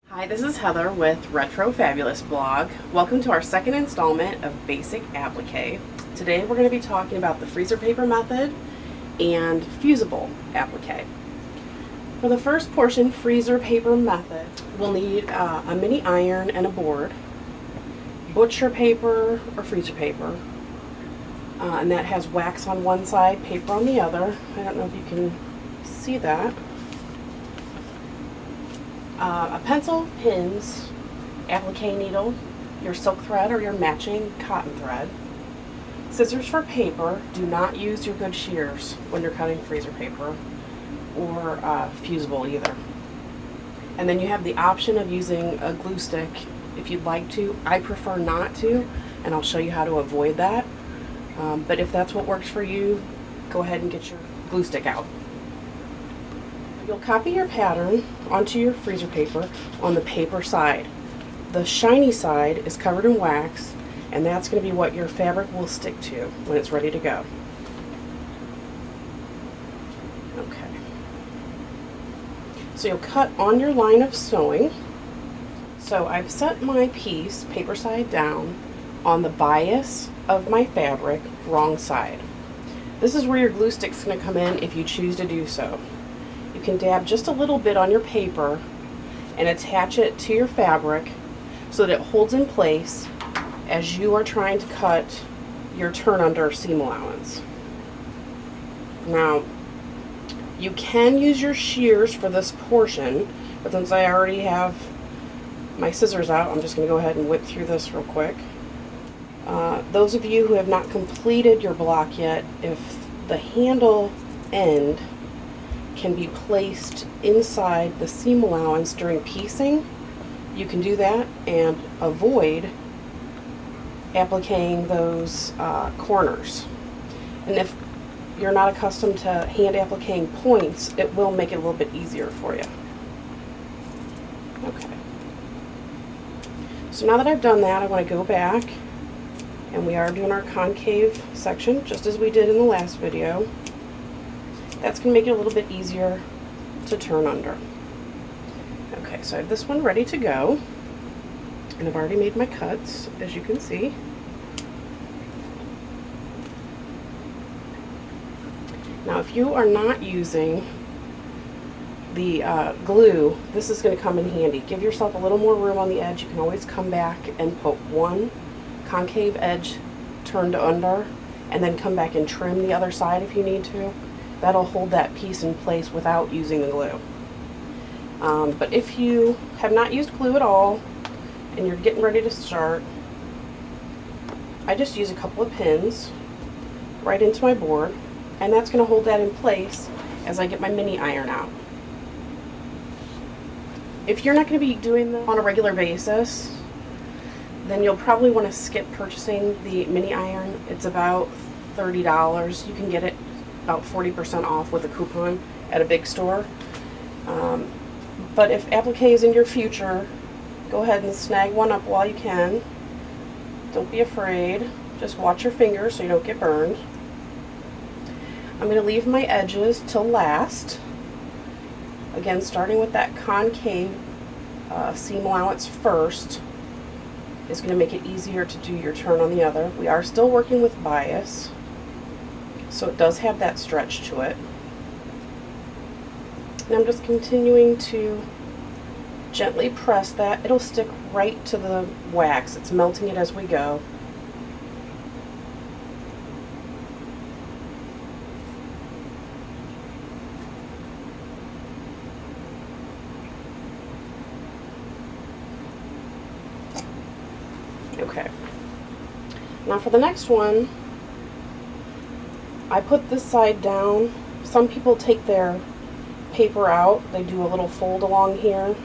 Hi, this is Heather with Retro Fabulous blog. Welcome to our second installment of Basic Applique. Today we're going to be talking about the freezer paper method and fusible applique. For the first portion, freezer paper method, we'll need a mini iron and a board, butcher paper or freezer paper, and that has wax on one side, paper on the other. I don't know if you can see that. A pencil, pins, applique needle, your silk thread or your matching cotton thread, scissors for paper. Do not use your good shears when you're cutting freezer paper or fusible either. And then you have the option of using a glue stick if you'd like to. I prefer not to, and I'll show you how to avoid that. But if that's what works for you, go ahead and get your glue stick out. You'll copy your pattern onto your freezer paper on the paper side. The shiny side is covered in wax, and that's going to be what your fabric will stick to when it's ready to go. Okay. So you'll cut on your line of sewing. So I've set my piece, paper side down, on the bias of my fabric, wrong side. This is where your glue stick's going to come in if you choose to do so. You can dab just a little bit on your paper and attach it to your fabric so that it holds in place as you are trying to cut your turn under seam allowance. Now, you can use your shears for this portion, but since I already have my scissors out, I'm just going to go ahead and whip through this real quick. Those of you who have not completed your block yet, if the handle end can be placed inside the seam allowance during piecing, you can do that and avoid appliquing those corners. And if you're not accustomed to hand appliquing points, it will make it a little bit easier for you. Okay. So now that I've done that, I want to go back, and we are doing our concave section just as we did in the last video. That's going to make it a little bit easier to turn under. Okay, so I have this one ready to go, and I've already made my cuts, as you can see. Now, if you are not using the glue, this is going to come in handy. Give yourself a little more room on the edge. You can always come back and put one concave edge turned under, and then come back and trim the other side if you need to. That'll hold that piece in place without using the glue. But if you have not used glue at all and you're getting ready to start, I just use a couple of pins right into my board, and that's going to hold that in place as I get my mini iron out. If you're not going to be doing this on a regular basis, then you'll probably want to skip purchasing the mini iron. It's about $30. You can get it about 40% off with a coupon at a big store. But if applique is in your future, go ahead and snag one up while you can. Don't be afraid. Just watch your fingers so you don't get burned. I'm going to leave my edges till last. Again, starting with that concave seam allowance first is going to make it easier to do your turn on the other. We are still working with bias, so it does have that stretch to it. And I'm just continuing to gently press that. It'll stick right to the wax. It's melting it as we go. Okay. Now for the next one, I put this side down. Some people take their paper out, they do a little fold along here,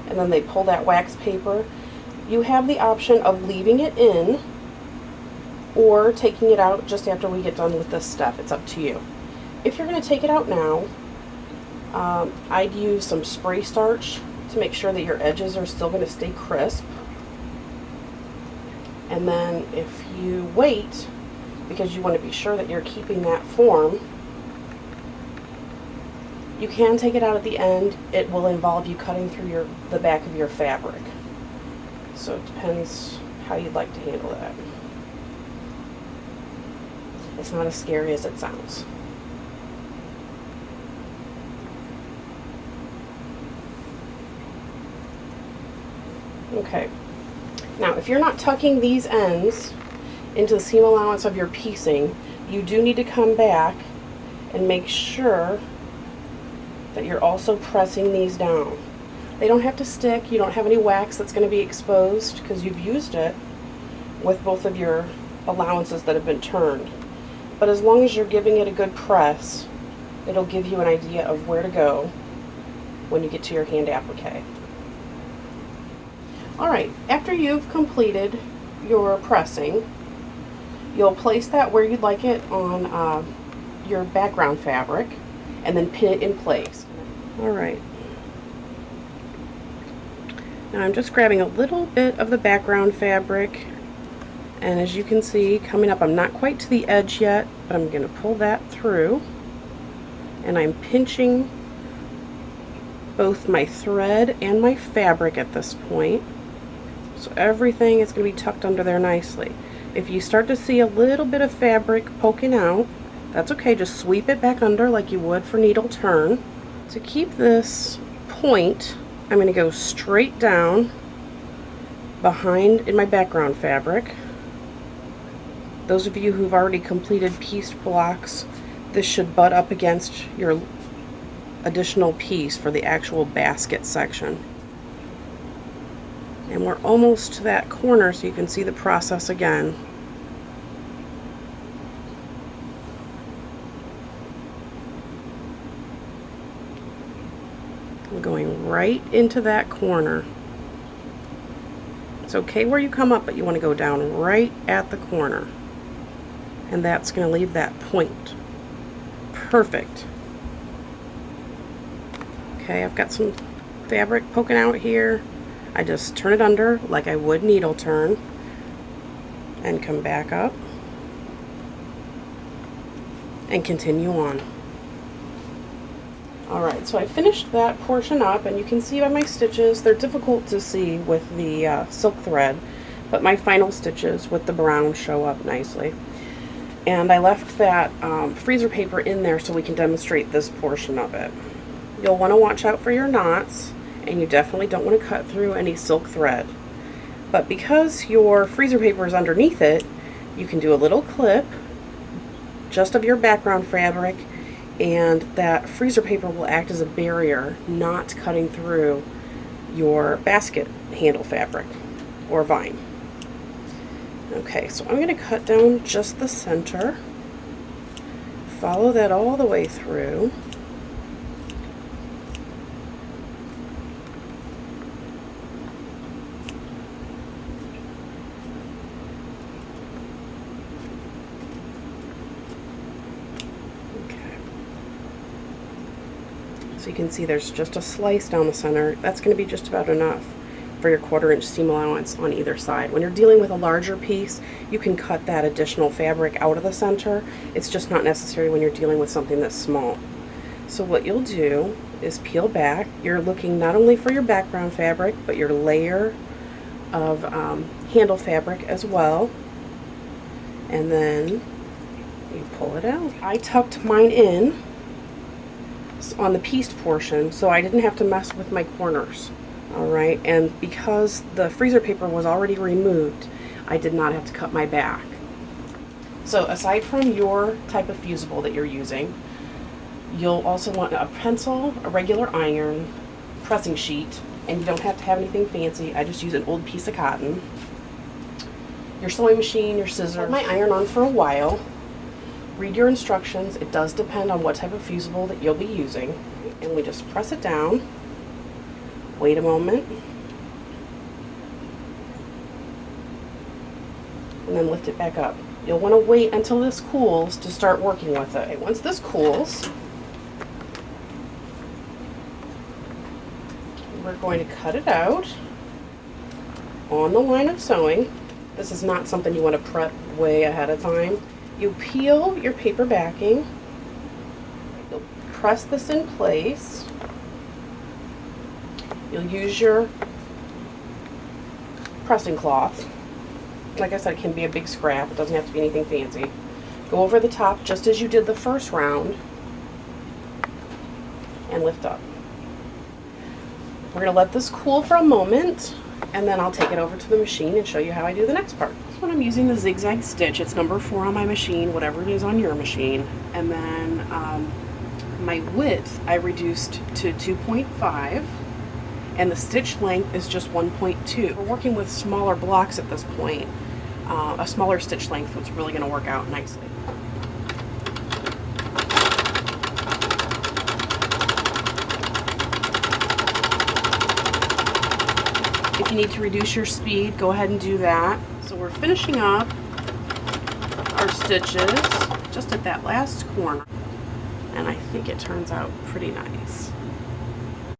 and then they pull that wax paper. You have the option of leaving it in or taking it out just after we get done with this step. It's up to you. If you're going to take it out now, I'd use some spray starch to make sure that your edges are still going to stay crisp. And then if you wait, because you want to be sure that you're keeping that form, You can take it out at the end. It will involve you cutting through the back of your fabric. So it depends how you'd like to handle that. It's not as scary as it sounds. Okay. Now, if you're not tucking these ends into the seam allowance of your piecing, you do need to come back and make sure that you're also pressing these down. They don't have to stick. You don't have any wax that's going to be exposed because you've used it with both of your allowances that have been turned. But as long as you're giving it a good press, it'll give you an idea of where to go when you get to your hand applique. Alright, after you've completed your pressing, you'll place that where you'd like it on your background fabric and then pin it in place. Alright. Now I'm just grabbing a little bit of the background fabric, and as you can see coming up, I'm not quite to the edge yet, but I'm going to pull that through, and I'm pinching both my thread and my fabric at this point. So everything is going to be tucked under there nicely. If you start to see a little bit of fabric poking out, that's okay, just sweep it back under like you would for needle turn. To keep this point, I'm going to go straight down behind in my background fabric. Those of you who've already completed pieced blocks, this should butt up against your additional piece for the actual basket section. And we're almost to that corner, so you can see the process again. I'm going right into that corner. It's okay where you come up, but you want to go down right at the corner. And that's going to leave that point. Perfect. Okay, I've got some fabric poking out here. I just turn it under like I would needle turn and come back up and continue on. Alright, so I finished that portion up, and you can see by my stitches, they're difficult to see with the silk thread, but my final stitches with the brown show up nicely. And I left that freezer paper in there so we can demonstrate this portion of it. You'll want to watch out for your knots, and you definitely don't want to cut through any silk thread. But because your freezer paper is underneath it, you can do a little clip just of your background fabric, and that freezer paper will act as a barrier, not cutting through your basket handle fabric or vine. Okay, so I'm going to cut down just the center, follow that all the way through. So you can see there's just a slice down the center. That's going to be just about enough for your 1/4 inch seam allowance on either side. When you're dealing with a larger piece, you can cut that additional fabric out of the center. It's just not necessary when you're dealing with something that's small. So what you'll do is peel back. You're looking not only for your background fabric, but your layer of handle fabric as well. And then you pull it out. I tucked mine in on the pieced portion, so I didn't have to mess with my corners. Alright, and because the freezer paper was already removed, I did not have to cut my back. So aside from your type of fusible that you're using, you'll also want a pencil, a regular iron, pressing sheet, and you don't have to have anything fancy. I just use an old piece of cotton, your sewing machine, your scissors. Let my iron on for a while. Read your instructions. It does depend on what type of fusible that you'll be using. And we just press it down. Wait a moment. And then lift it back up. You'll want to wait until this cools to start working with it. And once this cools, we're going to cut it out on the line of sewing. This is not something you want to prep way ahead of time. You peel your paper backing, you'll press this in place. You'll use your pressing cloth. Like I said, it can be a big scrap. It doesn't have to be anything fancy. Go over the top just as you did the first round and lift up. We're going to let this cool for a moment, and then I'll take it over to the machine and show you how I do the next part. This one I'm using the zigzag stitch. It's number 4 on my machine, whatever it is on your machine. And then my width I reduced to 2.5, and the stitch length is just 1.2. We're working with smaller blocks at this point. A smaller stitch length is really going to work out nicely. If you need to reduce your speed, go ahead and do that. So we're finishing up our stitches just at that last corner, and I think it turns out pretty nice.